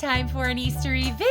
time for an Eastery video.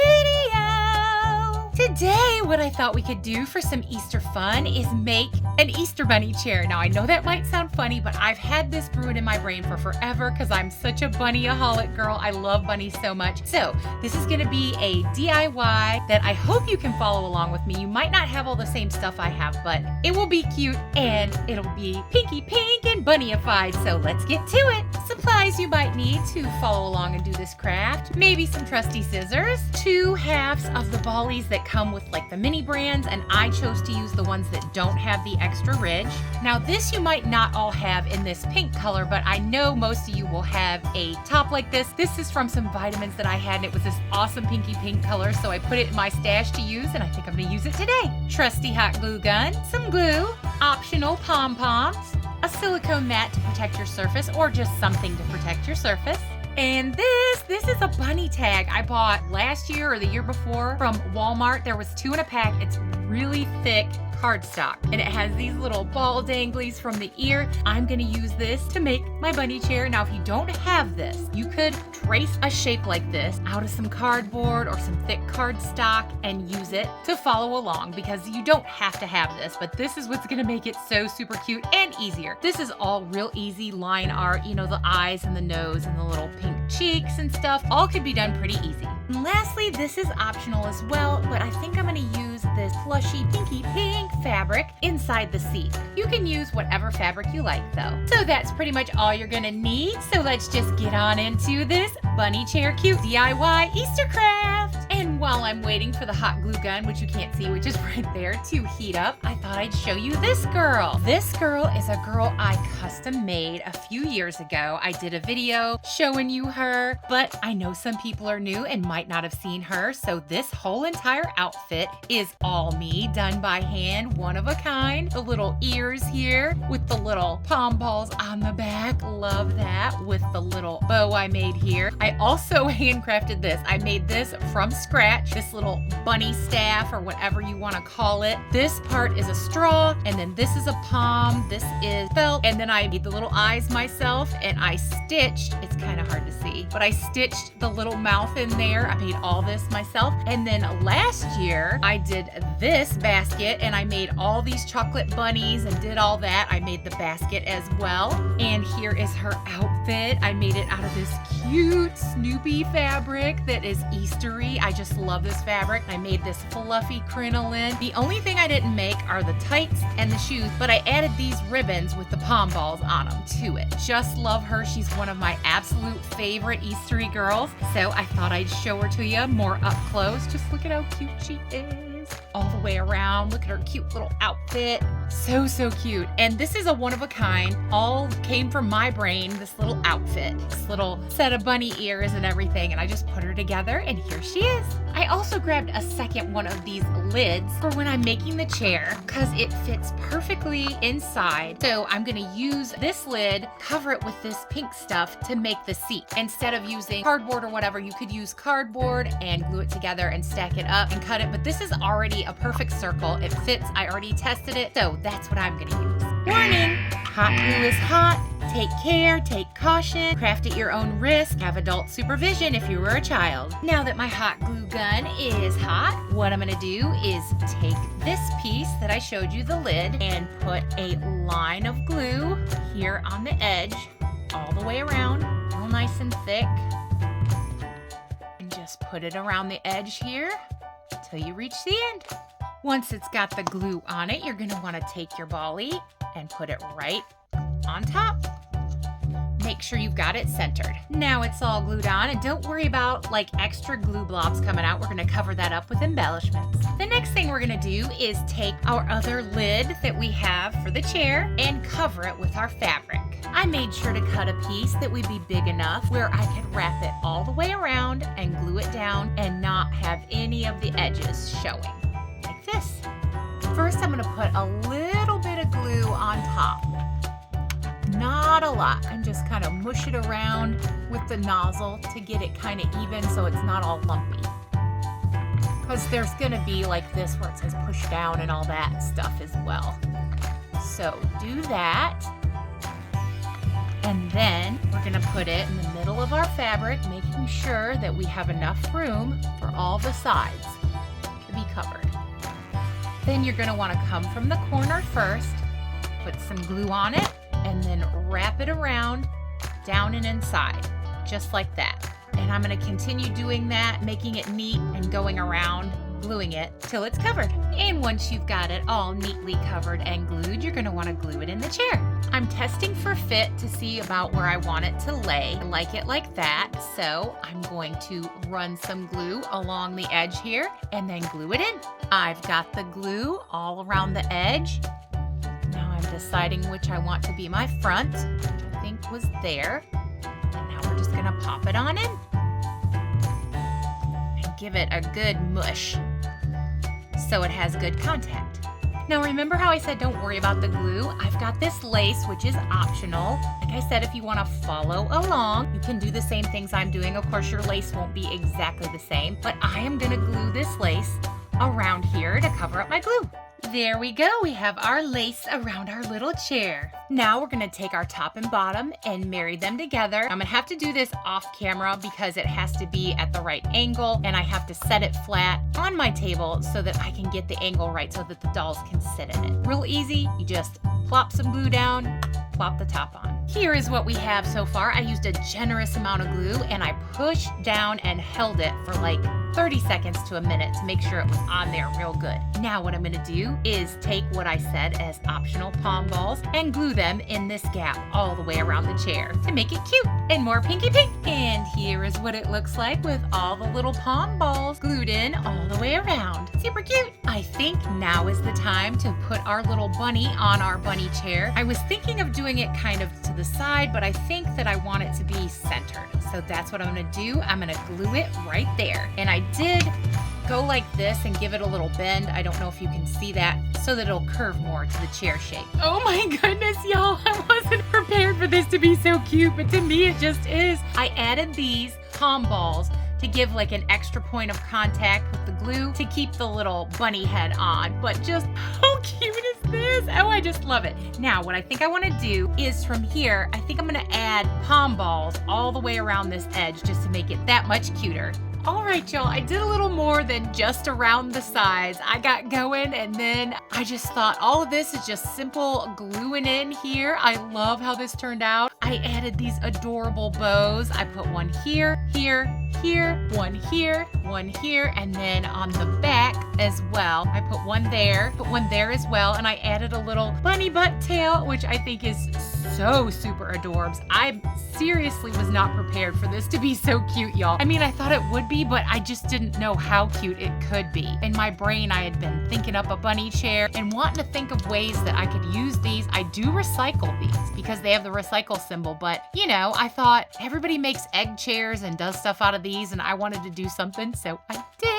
Today, what I thought we could do for some Easter fun is make an Easter bunny chair. Now, I know that might sound funny, but I've had this brewing in my brain for forever because I'm such a bunny-aholic girl. I love bunnies so much. So this is gonna be a DIY that I hope you can follow along with me. You might not have all the same stuff I have, but it will be cute and it'll be pinky pink and bunnyified. So let's get to it. Supplies you might need to follow along and do this craft. Maybe some trusty scissors, 2 halves of the ballies that come with like the mini brands, and I chose to use the ones that don't have the extra ridge. Now this you might not all have in this pink color, but I know most of you will have a top like this. This is from some vitamins that I had, and it was this awesome pinky pink color, so I put it in my stash to use, and I think I'm gonna use it today. Trusty hot glue gun, some glue, optional pom-poms, a silicone mat to protect your surface or just something to protect your surface. And this is a bunny tag I bought last year or the year before from Walmart. There was 2 in a pack. It's really thick cardstock and it has these little ball danglies from the ear. I'm gonna use this to make my bunny chair. Now if you don't have this, you could trace a shape like this out of some cardboard or some thick cardstock and use it to follow along, because you don't have to have this, but this is what's gonna make it so super cute and easier. This is all real easy line art, you know, the eyes and the nose and the little pink cheeks and stuff, all could be done pretty easy. And lastly, this is optional as well, but I think I'm gonna use this plushy pinky pink fabric inside the seat. You can use whatever fabric you like though. So that's pretty much all you're gonna need. So let's just get on into this bunny chair cute DIY Easter craft. And while I'm waiting for the hot glue gun, which you can't see, which is right there, to heat up, I thought I'd show you this girl. This girl is a girl I custom made a few years ago. I did a video showing you her, but I know some people are new and might not have seen her. So this whole entire outfit is all me, done by hand, one of a kind. The little ears here with the little pom balls on the back. Love that, with the little bow I made here. I also handcrafted this. I made this from scratch, this little bunny staff or whatever you want to call it. This part is a straw, and then this is a palm, this is felt, and then I made the little eyes myself, and I stitched, it's kind of hard to see, but I stitched the little mouth in there. I made all this myself. And then last year I did this basket, and I made all these chocolate bunnies and did all that. I made the basket as well. And here is her outfit. I made it out of this cute Snoopy fabric that is Eastery. I just love this fabric. I made this fluffy crinoline. The only thing I didn't make are the tights and the shoes, but I added these ribbons with the pom balls on them to it. Just love her. She's one of my absolute favorite Eastery girls. So I thought I'd show her to you more up close. Just look at how cute she is. All the way around. Look at her cute little outfit. So cute. And this is a one of a kind. All came from my brain, this little outfit. This little set of bunny ears and everything. And I just put her together and here she is. I also grabbed a second one of these lids for when I'm making the chair because it fits perfectly inside. So I'm gonna use this lid, cover it with this pink stuff to make the seat. Instead of using cardboard or whatever, you could use cardboard and glue it together and stack it up and cut it. But this is already a perfect circle. It fits. I already tested it. So that's what I'm gonna use. Warning, hot glue is hot. Take care, take caution, craft at your own risk, have adult supervision if you were a child. Now that my hot glue gun is hot, what I'm gonna do is take this piece that I showed you, the lid, and put a line of glue here on the edge, all the way around, real nice and thick. And just put it around the edge here until you reach the end. Once it's got the glue on it, you're gonna wanna take your ballie and put it right on top. Make sure you've got it centered. Now it's all glued on, and don't worry about like extra glue blobs coming out. We're gonna cover that up with embellishments. The next thing we're gonna do is take our other lid that we have for the chair and cover it with our fabric. I made sure to cut a piece that would be big enough where I could wrap it all the way around and glue it down and not have any of the edges showing, like this. First, I'm gonna put a little bit of glue on top. Not a lot, and just kind of mush it around with the nozzle to get it kind of even so it's not all lumpy. Because there's gonna be like this where it says push down and all that stuff as well. So do that. And then we're gonna put it in the middle of our fabric, making sure that we have enough room for all the sides to be covered. Then you're gonna wanna come from the corner first, put some glue on it, and then wrap it around, down and inside, just like that. And I'm gonna continue doing that, making it neat and going around, gluing it till it's covered. And once you've got it all neatly covered and glued, you're gonna wanna glue it in the chair. I'm testing for fit to see about where I want it to lay. I like it like that, so I'm going to run some glue along the edge here and then glue it in. I've got the glue all around the edge. Now I'm deciding which I want to be my front, which I think was there. And now we're just gonna pop it on in. Give it a good mush so it has good contact. Now remember how I said don't worry about the glue? I've got this lace, which is optional. Like I said, if you want to follow along, you can do the same things I'm doing. Of course, your lace won't be exactly the same, but I am gonna glue this lace around here to cover up my glue. There we go, we have our lace around our little chair. Now we're gonna take our top and bottom and marry them together. I'm gonna have to do this off camera because it has to be at the right angle and I have to set it flat on my table so that I can get the angle right so that the dolls can sit in it. Real easy, you just plop some glue down, plop the top on. Here is what we have so far. I used a generous amount of glue and I pushed down and held it for like 30 seconds to a minute to make sure it was on there real good. Now what I'm gonna do is take what I said as optional pom balls and glue them in this gap all the way around the chair to make it cute and more pinky pink. And here is what it looks like with all the little pom balls glued in all the way around. Super cute. I think now is the time to put our little bunny on our bunny chair. I was thinking of doing it kind of to the side, but I think that I want it to be centered. So that's what I'm gonna do. I'm gonna glue it right there. And I did go like this and give it a little bend. I don't know if you can see that, so that it'll curve more to the chair shape. Oh my goodness, y'all. I wasn't prepared for this to be so cute, but to me it just is. I added these pom balls to give like an extra point of contact with the glue to keep the little bunny head on. But just how cute is this? Oh, I just love it. Now, what I think I want to do is from here, I think I'm going to add pom balls all the way around this edge just to make it that much cuter. All right, y'all, I did a little more than just around the sides. I got going and then I just thought all of this is just simple gluing in here. I love how this turned out. I added these adorable bows. I put one here, here, here, one here, and then on the back as well. I put one there as well, and I added a little bunny butt tail, which I think is so super adorbs. I seriously was not prepared for this to be so cute, y'all. I mean, I thought it would be, but I just didn't know how cute it could be. In my brain, I had been thinking up a bunny chair and wanting to think of ways that I could use these. I do recycle these because they have the recycle symbol, but you know, I thought everybody makes egg chairs and does stuff out of these, and I wanted to do something, so I did.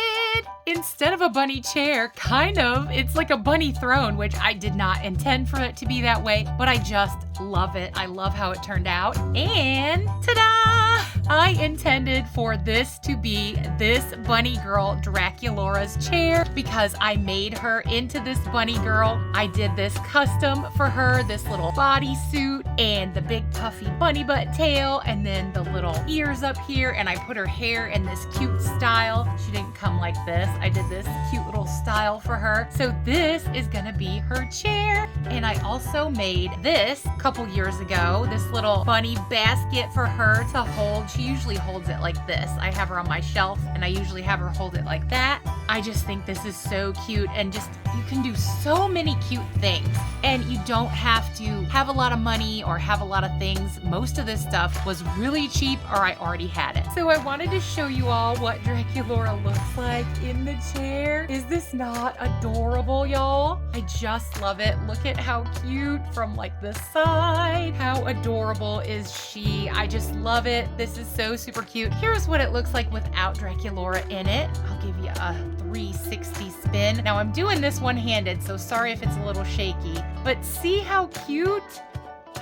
Instead of a bunny chair, kind of, it's like a bunny throne, which I did not intend for it to be that way, but I just love it. I love how it turned out. And ta-da! I intended for this to be this bunny girl Draculaura's chair because I made her into this bunny girl. I did this custom for her, this little bodysuit and the big puffy bunny butt tail and then the little ears up here, and I put her hair in this cute style. She didn't come like this. I did this cute little style for her. So this is gonna be her chair. And I also made this a couple years ago, this little bunny basket for her to hold. She usually holds it like this. I have her on my shelf and I usually have her hold it like that. I just think this is so cute, and just you can do so many cute things, and you don't have to have a lot of money or have a lot of things. Most of this stuff was really cheap or I already had it. So I wanted to show you all what Draculaura looks like in the chair. Is this not adorable, y'all? I just love it. Look at how cute from like the side. How adorable is she? I just love it. This is so super cute. Here's what it looks like without Draculaura in it. I'll give you a 360 spin. Now I'm doing this one-handed, so sorry if it's a little shaky, but see how cute?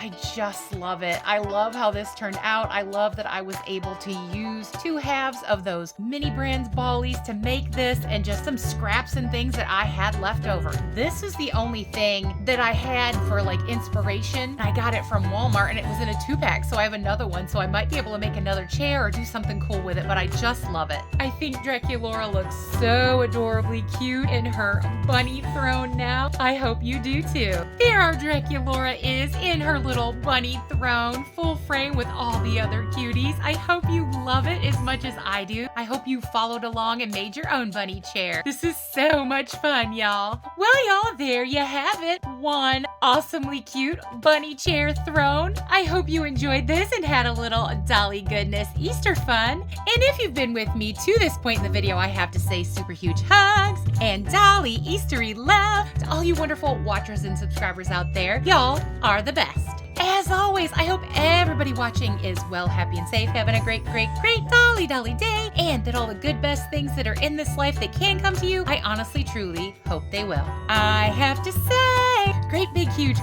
I just love it. I love how this turned out. I love that I was able to use 2 halves of those mini brands Ballies to make this and just some scraps and things that I had left over. This is the only thing that I had for like inspiration. I got it from Walmart and it was in a 2-pack, so I have another one, so I might be able to make another chair or do something cool with it, but I just love it. I think Draculaura looks so adorably cute in her bunny throne now. I hope you do too. There our Draculaura is in her little bunny throne, full frame with all the other cuties. I hope you love it as much as I do. I hope you followed along and made your own bunny chair. This is so much fun, y'all. Well, y'all, there you have it. One awesomely cute bunny chair throne. I hope you enjoyed this and had a little Dolly goodness Easter fun. And if you've been with me to this point in the video, I have to say super huge hugs and Dolly Eastery love to all you wonderful watchers and subscribers out there. Y'all are the best. As always, I hope everybody watching is well, happy, and safe, having a great Dolly day, and that all the good best things that are in this life that can come to you, I honestly, truly hope they will. I have to say, great big, huge,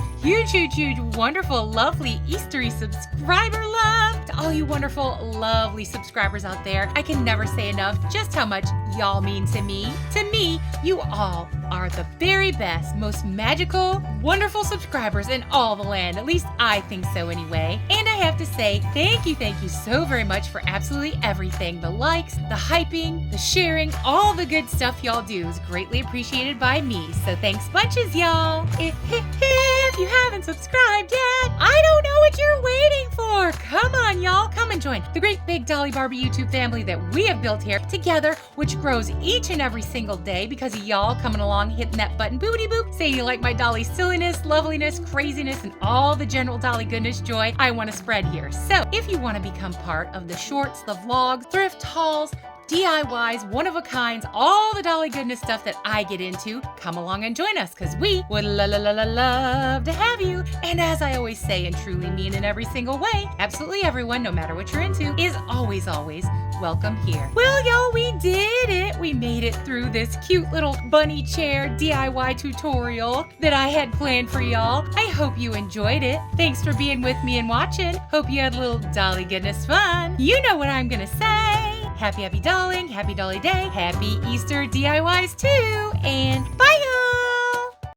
wonderful, lovely Eastery subscriber love to all you wonderful, lovely subscribers out there. I can never say enough just how much y'all mean to me. To me, you all are the very best, most magical, wonderful subscribers in all the land. At least I think so anyway. And I have to say, thank you so very much for absolutely everything. The likes, the hyping, the sharing, all the good stuff y'all do is greatly appreciated by me. So thanks bunches, y'all. If you haven't subscribed yet, I don't know what you're waiting for. Come on, y'all. Come and join the great big Dolly Barbie YouTube family that we have built here together, which grows each and every single day because of y'all coming along, hitting that button, boopity boop, saying you like my Dolly silliness, loveliness, craziness, and all the general Dolly goodness joy I want to spread here. So if you want to become part of the shorts, the vlogs, thrift hauls, DIYs, one-of-a-kinds, all the Dolly goodness stuff that I get into, come along and join us because we would love to have you. And as I always say and truly mean in every single way, absolutely everyone, no matter what you're into, is always welcome here. Well, y'all, we did it. We made it through this cute little bunny chair DIY tutorial that I had planned for y'all. I hope you enjoyed it. Thanks for being with me and watching. Hope you had a little Dolly goodness fun. You know what I'm gonna say. Happy Dolling, happy Dolly Day, happy Easter DIYs too, and bye y'all!